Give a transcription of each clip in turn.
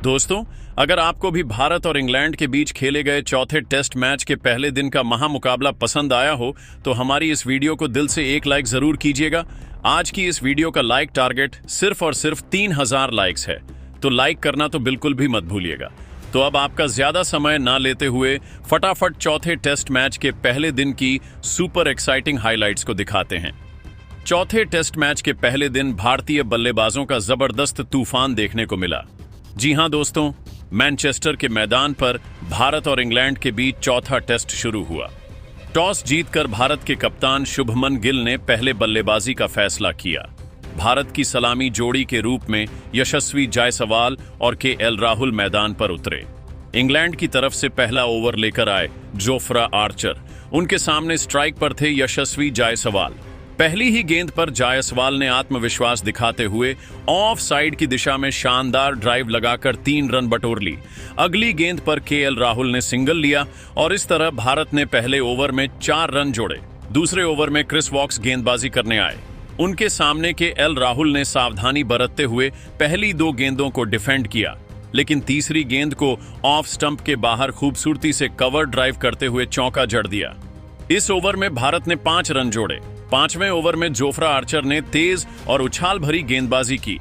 दोस्तों, अगर आपको भी भारत और इंग्लैंड के बीच खेले गए चौथे टेस्ट मैच के पहले दिन का महामुकाबला पसंद आया हो तो हमारी इस वीडियो को दिल से एक लाइक जरूर कीजिएगा। आज की इस वीडियो का लाइक टारगेट सिर्फ और सिर्फ 3000 लाइक्स है, तो लाइक करना तो बिल्कुल भी मत भूलिएगा। तो अब आपका ज्यादा समय ना लेते हुए फटाफट चौथे टेस्ट मैच के पहले दिन की सुपर एक्साइटिंग हाइलाइट्स को दिखाते हैं। चौथे टेस्ट मैच के पहले दिन भारतीय बल्लेबाजों का जबरदस्त तूफान देखने को मिला। जी हां दोस्तों, मैनचेस्टर के मैदान पर भारत और इंग्लैंड के बीच चौथा टेस्ट शुरू हुआ। टॉस जीतकर भारत के कप्तान शुभमन गिल ने पहले बल्लेबाजी का फैसला किया। भारत की सलामी जोड़ी के रूप में यशस्वी जायसवाल और केएल राहुल मैदान पर उतरे। इंग्लैंड की तरफ से पहला ओवर लेकर आए जोफ्रा आर्चर। उनके सामने स्ट्राइक पर थे यशस्वी जायसवाल। पहली ही गेंद पर जायसवाल ने आत्मविश्वास दिखाते हुए ऑफ साइड की दिशा में शानदार ड्राइव लगाकर 3 रन बटोर ली। अगली गेंद पर केएल राहुल ने सिंगल लिया और इस तरह भारत ने पहले ओवर में 4 रन जोड़े। दूसरे ओवर में क्रिस वॉक्स गेंदबाजी करने आए। उनके सामने केएल राहुल ने सावधानी बरतते हुए पहली 2 गेंदों को डिफेंड किया, लेकिन तीसरी गेंद को ऑफ स्टंप के बाहर खूबसूरती से कवर ड्राइव करते हुए चौका जड़ दिया। इस ओवर में भारत ने 5 रन जोड़े। 5वें ओवर में जोफ्रा आर्चर ने तेज और उछाल भरी गेंदबाजी की।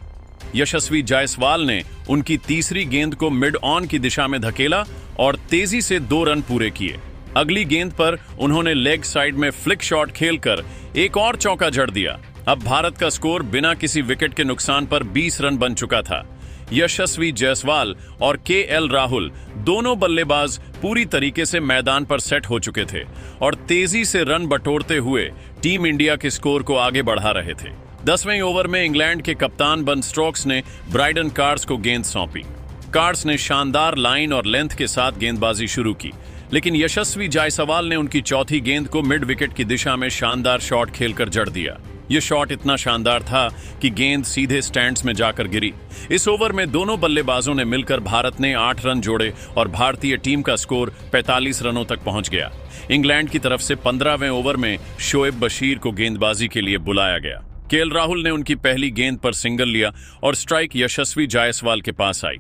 यशस्वी जायसवाल ने उनकी तीसरी गेंद को मिड ऑन की दिशा में धकेला और तेजी से 2 रन पूरे किए। अगली गेंद पर उन्होंने लेग साइड में फ्लिक शॉट खेलकर एक और चौका जड़ दिया। अब भारत का स्कोर बिना किसी विकेट के नुकसान पर 20 रन बन चुका था। यशस्वी जायसवाल और केएल राहुल दोनों बल्लेबाज पूरी तरीके से मैदान पर सेट हो चुके थे और तेजी से रन बटोरते हुए टीम इंडिया के स्कोर को आगे बढ़ा रहे थे। 10वें ओवर में इंग्लैंड के कप्तान बन स्टोक्स ने ब्राइडन कार्स को गेंद सौंपी। कार्स ने शानदार लाइन और लेंथ के साथ गेंदबाजी शुरू की, लेकिन यशस्वी जायसवाल ने उनकी चौथी गेंद को मिड विकेट की दिशा में शानदार शॉट खेलकर जड़ दिया। यह शॉट इतना शानदार था कि गेंद सीधे स्टैंड्स में जाकर गिरी। इस ओवर में दोनों बल्लेबाजों ने मिलकर भारत ने 8 रन जोड़े और भारतीय टीम का स्कोर 45 रनों तक पहुंच गया। इंग्लैंड की तरफ से 15वें ओवर में शोएब बशीर को गेंदबाजी के लिए बुलाया गया। केएल राहुल ने उनकी पहली गेंद पर सिंगल लिया और स्ट्राइक यशस्वी जायसवाल के पास आई।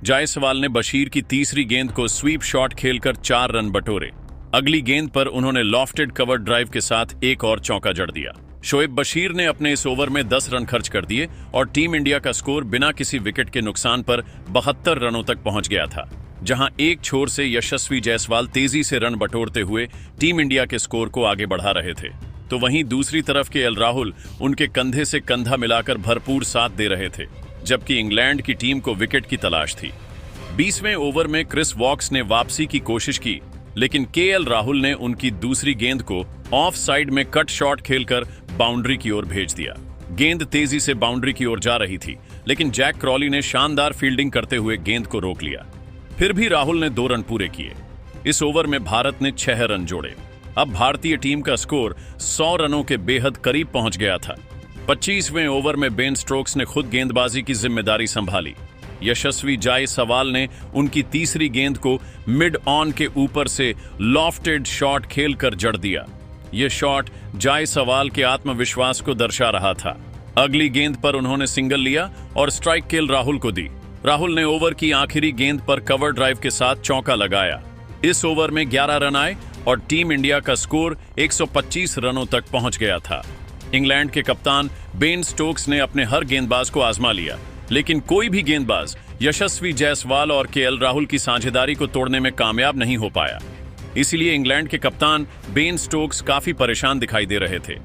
जायसवाल ने बशीर की तीसरी गेंद को स्वीप शॉट खेलकर 4 रन बटोरे। अगली गेंद पर उन्होंने लॉफ्टेड कवर ड्राइव के साथ एक और चौका जड़ दिया। शोएब बशीर ने अपने इस ओवर में 10 रन खर्च कर दिए और टीम इंडिया का स्कोर बिना किसी विकेट के नुकसान पर 72 रनों तक पहुंच गया था। जहां एक छोर से यशस्वी जायसवाल तेजी से रन बटोरते हुए टीम इंडिया के स्कोर को आगे बढ़ा रहे थे, तो वहीं दूसरी तरफ केएल राहुल उनके कंधे से कंधा मिलाकर भरपूर साथ दे रहे थे, जबकि इंग्लैंड की टीम को विकेट की तलाश थी। 20वें ओवर में क्रिस वॉक्स ने वापसी की कोशिश की, लेकिन केएल राहुल ने उनकी दूसरी गेंद को ऑफ साइड में कट शॉट खेलकर बाउंड्री की ओर भेज दिया। गेंद तेजी से बाउंड्री की ओर जा रही थी, लेकिन जैक क्रॉली ने शानदार फील्डिंग करते हुए गेंद को रोक लिया। फिर भी राहुल ने 2 रन पूरे किए। इस ओवर में भारत ने 6 रन जोड़े। अब भारतीय टीम का स्कोर 100 रनों के बेहद करीब पहुंच गया था। 25वें ओवर में बेन स्टोक्स ने खुद गेंदबाजी की जिम्मेदारी संभाली। यशस्वी जायसवाल ने उनकी तीसरी गेंद को मिड ऑन के ऊपर से लॉफ्टेड शॉट खेलकर जड़ दिया। यह शॉट जायसवाल के आत्मविश्वास को दर्शा रहा था। अगली गेंद पर उन्होंने सिंगल लिया और स्ट्राइक केएल राहुल को दी। राहुल ने ओवर की आखिरी गेंद पर कवर ड्राइव के साथ चौका लगाया। इस ओवर में 11 रन आए और टीम इंडिया का स्कोर 125 रनों तक पहुंच गया था। इंग्लैंड के कप्तान बेन स्टोक्स ने अपने हर गेंदबाज को आजमा लिया, लेकिन कोई भी गेंदबाज यशस्वी जायसवाल और केएल राहुल की साझेदारी को तोड़ने में कामयाब नहीं हो पाया। इसीलिए इंग्लैंड के कप्तान बेन स्टोक्स काफी परेशान दिखाई दे रहे थे।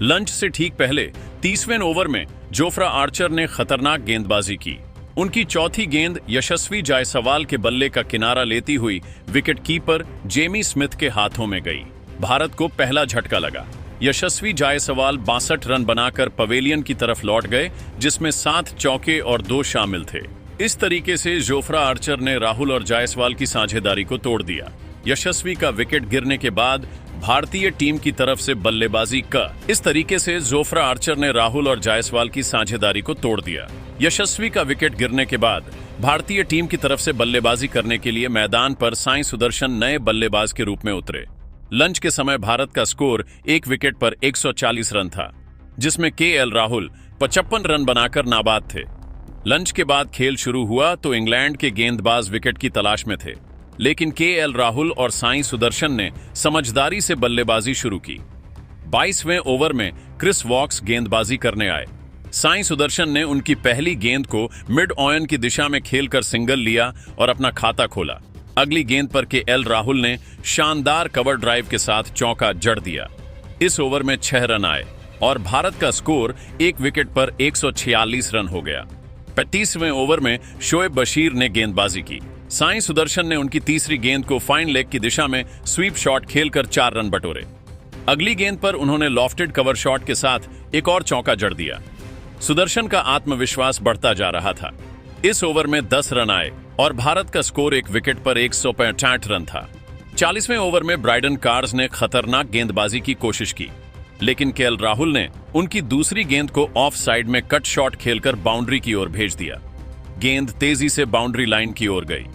लंच से ठीक पहले 30वें ओवर में जोफ्रा आर्चर ने खतरनाक गेंदबाजी की। उनकी चौथी गेंद यशस्वी जायसवाल के बल्ले का किनारा लेती हुई विकेट कीपर जेमी स्मिथ के हाथों में गई। भारत को पहला झटका लगा। यशस्वी जायसवाल 62 रन बनाकर पवेलियन की तरफ लौट गए, जिसमें 7 चौके और 2 शामिल थे। इस तरीके से जोफ्रा आर्चर ने राहुल और जायसवाल की साझेदारी को तोड़ दिया। यशस्वी का विकेट गिरने के बाद भारतीय टीम की तरफ से बल्लेबाजी इस तरीके से जोफ्रा आर्चर ने राहुल और जायसवाल की साझेदारी को तोड़ दिया। यशस्वी का विकेट गिरने के बाद भारतीय टीम की तरफ से बल्लेबाजी करने के लिए मैदान पर साई सुदर्शन नए बल्लेबाज के रूप में उतरे। लंच के समय भारत का स्कोर 1 विकेट पर 140 रन था, जिसमें केएल राहुल 55 रन बनाकर नाबाद थे। लंच के बाद खेल शुरू हुआ तो इंग्लैंड के गेंदबाज विकेट की तलाश में थे, लेकिन केएल राहुल और साई सुदर्शन ने समझदारी से बल्लेबाजी शुरू की। 22वें ओवर में क्रिस वॉक्स गेंदबाजी करने आए। साई सुदर्शन ने उनकी पहली गेंद को मिड ऑन की दिशा में खेलकर सिंगल लिया और अपना खाता खोला। अगली गेंद पर केएल राहुल ने शानदार कवर ड्राइव के साथ चौका जड़ दिया। इस ओवर में 6 रन आए और भारत का स्कोर 1 विकेट पर 146 रन हो गया। 35वें ओवर में शोएब बशीर ने गेंदबाजी की। साई सुदर्शन ने उनकी तीसरी गेंद को फाइन लेग की दिशा में स्वीप शॉट खेलकर 4 रन बटोरे। अगली गेंद पर उन्होंने लॉफ्टेड कवर शॉट के साथ एक और चौका जड़ दिया। सुदर्शन का आत्मविश्वास बढ़ता जा रहा था। इस ओवर में 10 रन आए और भारत का स्कोर 1 विकेट पर 165 रन था। 40वें ओवर में ब्राइडन कार्स ने खतरनाक गेंदबाजी की कोशिश की, लेकिन केएल राहुल ने उनकी दूसरी गेंद को ऑफ साइड में कट शॉट खेलकर बाउंड्री की ओर भेज दिया। गेंद तेजी से बाउंड्री लाइन की ओर गई,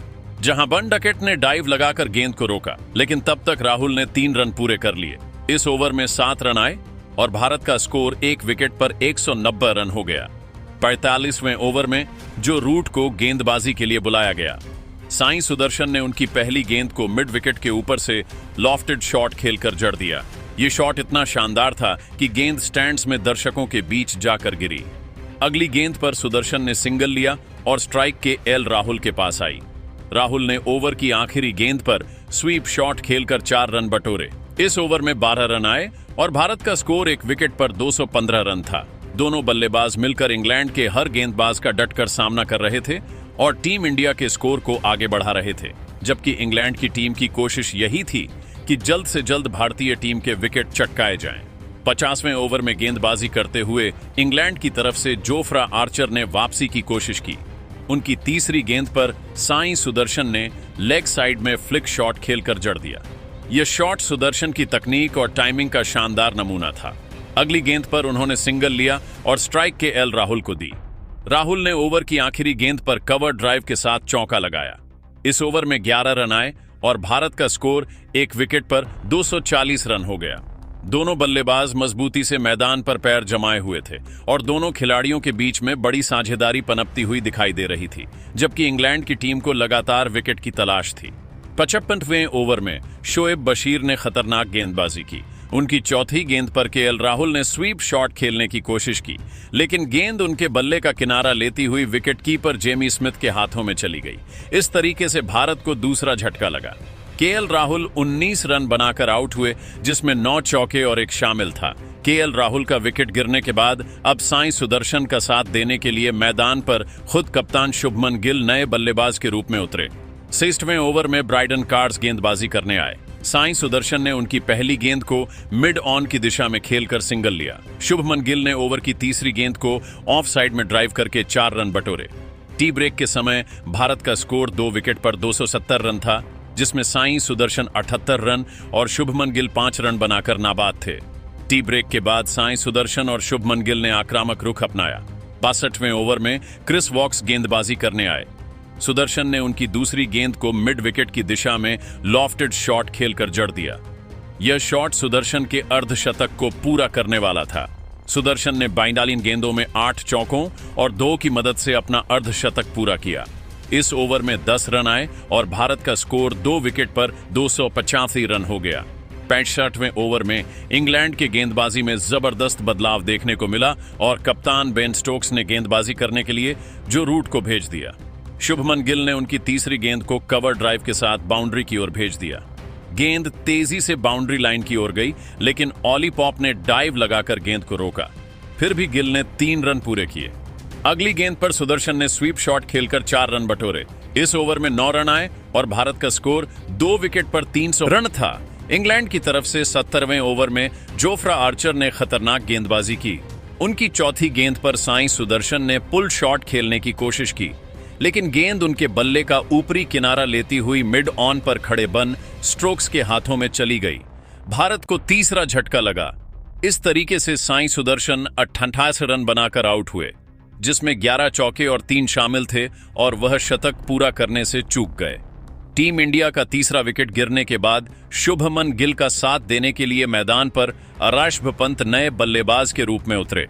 जहां बन डकेट ने डाइव लगाकर गेंद को रोका, लेकिन तब तक राहुल ने 3 रन पूरे कर लिए। इस ओवर में 7 रन आए और भारत का स्कोर 1 विकेट पर 190 रन हो गया। 45वें ओवर में जो रूट को गेंदबाजी के लिए बुलाया गया, साई सुदर्शन ने उनकी पहली गेंद को मिड विकेट के ऊपर से लॉफ्टेड शॉट खेलकर जड़ दिया। ये शॉट इतना शानदार था कि गेंद स्टैंड्स में दर्शकों के बीच जाकर गिरी। अगली गेंद पर सुदर्शन ने सिंगल लिया और स्ट्राइक केएल राहुल के पास आई। राहुल ने ओवर की आखिरी गेंद पर स्वीप शॉट खेलकर 4 रन बटोरे। इस ओवर में 12 रन आए और भारत का स्कोर 1 विकेट पर 215 रन था। दोनों बल्लेबाज मिलकर इंग्लैंड के हर गेंदबाज का डटकर सामना कर रहे थे और टीम इंडिया के स्कोर को आगे बढ़ा रहे थे, जबकि इंग्लैंड की टीम की कोशिश यही थी कि जल्द से जल्द भारतीय टीम के विकेट चटकाए जाएं। 50वें ओवर में गेंदबाजी करते हुए इंग्लैंड की तरफ से जोफ्रा आर्चर ने वापसी की कोशिश की। उनकी तीसरी गेंद पर साई सुदर्शन ने लेग साइड में फ्लिक शॉट खेलकर जड़ दिया। यह शॉट सुदर्शन की तकनीक और टाइमिंग का शानदार नमूना था। अगली गेंद पर उन्होंने सिंगल लिया और स्ट्राइक केएल राहुल को दी। राहुल ने ओवर की आखिरी गेंद पर कवर ड्राइव के साथ चौका लगाया। इस ओवर में 11 रन आए और भारत का स्कोर 1 विकेट पर 240 रन हो गया। दोनों बल्लेबाज मजबूती से मैदान पर पैर जमाए हुए थे और दोनों खिलाड़ियों के बीच में बड़ी साझेदारी पनपती हुई दिखाई दे रही थी, जबकि इंग्लैंड की टीम को लगातार विकेट की तलाश थी। 55वें ओवर में शोएब बशीर ने खतरनाक गेंदबाजी की। उनकी चौथी गेंद पर केएल राहुल ने स्वीप शॉट खेलने की कोशिश की, लेकिन गेंद उनके बल्ले का किनारा लेती हुई विकेट कीपर जेमी स्मिथ के हाथों में चली गई। इस तरीके से भारत को दूसरा झटका लगा। केएल राहुल 19 रन बनाकर आउट हुए, जिसमें 9 चौके और 1 शामिल था। केएल राहुल का विकेट गिरने के बाद अब साई सुदर्शन का साथ देने के लिए मैदान पर खुद कप्तान शुभमन गिल नए बल्लेबाज के रूप में उतरे। 60वें ओवर में ब्राइडन कार्स गेंदबाजी करने आए। साई सुदर्शन ने उनकी पहली गेंद को मिड ऑन की दिशा में खेलकर सिंगल लिया। शुभमन गिल ने ओवर की तीसरी गेंद को ऑफ साइड में ड्राइव करके 4 रन बटोरे। टी ब्रेक के समय भारत का स्कोर 2 विकेट पर 270 रन था, जिसमें साई सुदर्शन 78 रन और शुभमन गिल 5 रन बनाकर नाबाद थे। टी ब्रेक के बाद साई सुदर्शन और शुभमन गिल ने आक्रामक रुख अपनाया। 62वें ओवर में क्रिस वॉक्स गेंदबाजी करने आए। सुदर्शन ने उनकी दूसरी गेंद को मिड विकेट की दिशा में लॉफ्टेड शॉट खेलकर जड़ दिया। यह शॉट सुदर्शन के अर्धशतक को पूरा करने वाला था। सुदर्शन ने 42 गेंदों में 8 चौकों और 2 की मदद से अपना अर्धशतक पूरा किया। इस ओवर में 10 रन आए और भारत का स्कोर 2 विकेट पर 285 रन हो गया। 65वें ओवर में इंग्लैंड के गेंदबाजी में जबरदस्त बदलाव देखने को मिला और कप्तान बेन स्टोक्स ने गेंदबाजी करने के लिए जो रूट को भेज दिया। शुभमन गिल ने उनकी तीसरी गेंद को कवर ड्राइव के साथ बाउंड्री की ओर भेज दिया। गेंद तेजी से बाउंड्री लाइन की ओर गई, लेकिन ऑली पॉप ने डाइव लगाकर गेंद को रोका। फिर भी गिल ने 3 रन पूरे किए। अगली गेंद पर सुदर्शन ने स्वीप शॉट खेलकर 4 रन बटोरे। इस ओवर में 9 रन आए और भारत का स्कोर 2 विकेट पर 300 रन था। इंग्लैंड की तरफ से 70वें ओवर में जोफ्रा आर्चर ने खतरनाक गेंदबाजी की। उनकी चौथी गेंद पर साई सुदर्शन ने पुल शॉट खेलने की कोशिश की, लेकिन गेंद उनके बल्ले का ऊपरी किनारा लेती हुई मिड ऑन पर खड़े बन स्ट्रोक्स के हाथों में चली गई। भारत को तीसरा झटका लगा। इस तरीके से साई सुदर्शन 88 रन बनाकर आउट हुए, जिसमें 11 चौके और 3 शामिल थे और वह शतक पूरा करने से चूक गए। टीम इंडिया का तीसरा विकेट गिरने के बाद शुभमन गिल का साथ देने के लिए मैदान पर ऋषभ पंत नए बल्लेबाज के रूप में उतरे।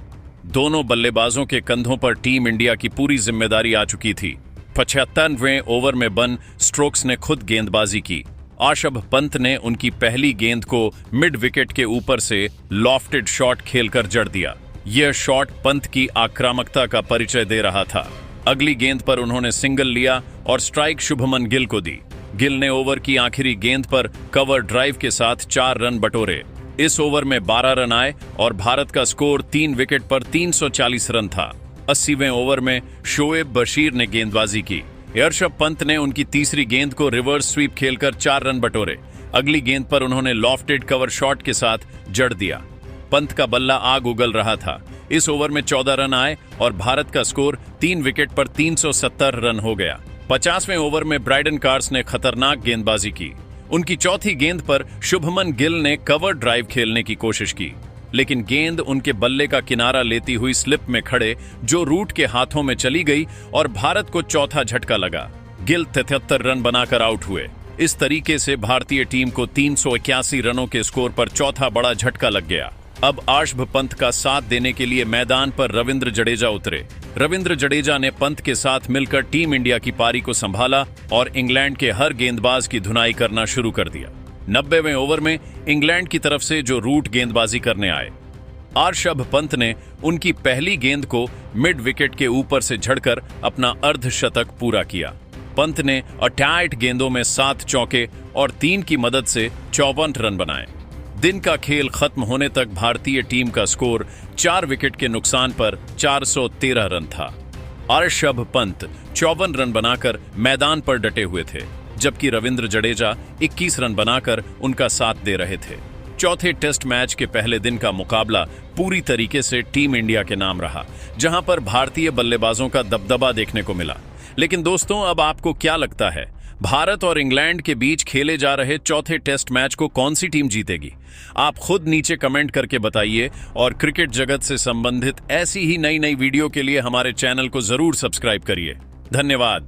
दोनों बल्लेबाजों के कंधों पर टीम इंडिया की पूरी जिम्मेदारी आ चुकी थी। 75वें ओवर में बन स्टोक्स ने खुद गेंदबाजी की। ऋषभ पंत ने उनकी पहली गेंद को मिड विकेट के ऊपर से लॉफ्टेड शॉट खेलकर जड़ दिया। यह शॉट पंत की आक्रामकता का परिचय दे रहा था। अगली गेंद पर उन्होंने सिंगल लिया और स्ट्राइक शुभमन गिल को दी। गिल ने ओवर की आखिरी गेंद पर कवर ड्राइव के साथ 4 रन बटोरे। इस ओवर में 12 रन आए और भारत का स्कोर 3 विकेट पर 340 रन था। 80वें ओवर में शोएब बशीर ने गेंदबाजी की। ऋषभ पंत ने उनकी तीसरी गेंद को रिवर्स स्वीप खेलकर 4 रन बटोरे। अगली गेंद पर उन्होंने लॉफ्टेड कवर शॉट के साथ जड़ दिया। पंत का बल्ला आग उगल रहा था। इस ओवर में 14 रन आए और भारत का स्कोर 3 विकेट पर 370 रन हो गया। 50वें ओवर में ब्राइडन कार्स ने खतरनाक गेंदबाजी की। उनकी चौथी गेंद पर शुभमन गिल ने कवर ड्राइव खेलने की कोशिश की, लेकिन गेंद उनके बल्ले का किनारा लेती हुई स्लिप में खड़े जो रूट के हाथों में चली गई और भारत को चौथा झटका लगा। गिल 73 रन बनाकर आउट हुए। इस तरीके से भारतीय टीम को 381 रनों के स्कोर पर चौथा बड़ा झटका लग गया। अब ऋषभ पंत का साथ देने के लिए मैदान पर रविंद्र जडेजा उतरे। रविंद्र जडेजा ने पंत के साथ मिलकर टीम इंडिया की पारी को संभाला और इंग्लैंड के हर गेंदबाज की धुनाई करना शुरू कर दिया। 90वें ओवर में इंग्लैंड की तरफ से जो रूट गेंदबाजी करने आए, ऋषभ पंत ने उनकी पहली गेंद को मिड विकेट के ऊपर से झड़कर अपना अर्धशतक पूरा किया। पंत ने 68 गेंदों में 7 चौके और 3 की मदद से 54 रन बनाए। दिन का खेल खत्म होने तक भारतीय टीम का स्कोर 4 विकेट के नुकसान पर 413 रन था। ऋषभ पंत 54 रन बनाकर मैदान पर डटे हुए थे, जबकि रविंद्र जडेजा 21 रन बनाकर उनका साथ दे रहे थे। चौथे टेस्ट मैच के पहले दिन का मुकाबला पूरी तरीके से टीम इंडिया के नाम रहा, जहां पर भारतीय बल्लेबाजों का दबदबा देखने को मिला। लेकिन दोस्तों, अब आपको क्या लगता है, भारत और इंग्लैंड के बीच खेले जा रहे चौथे टेस्ट मैच को कौन सी टीम जीतेगी? आप खुद नीचे कमेंट करके बताइए और क्रिकेट जगत से संबंधित ऐसी ही नई वीडियो के लिए हमारे चैनल को जरूर सब्सक्राइब करिए। धन्यवाद।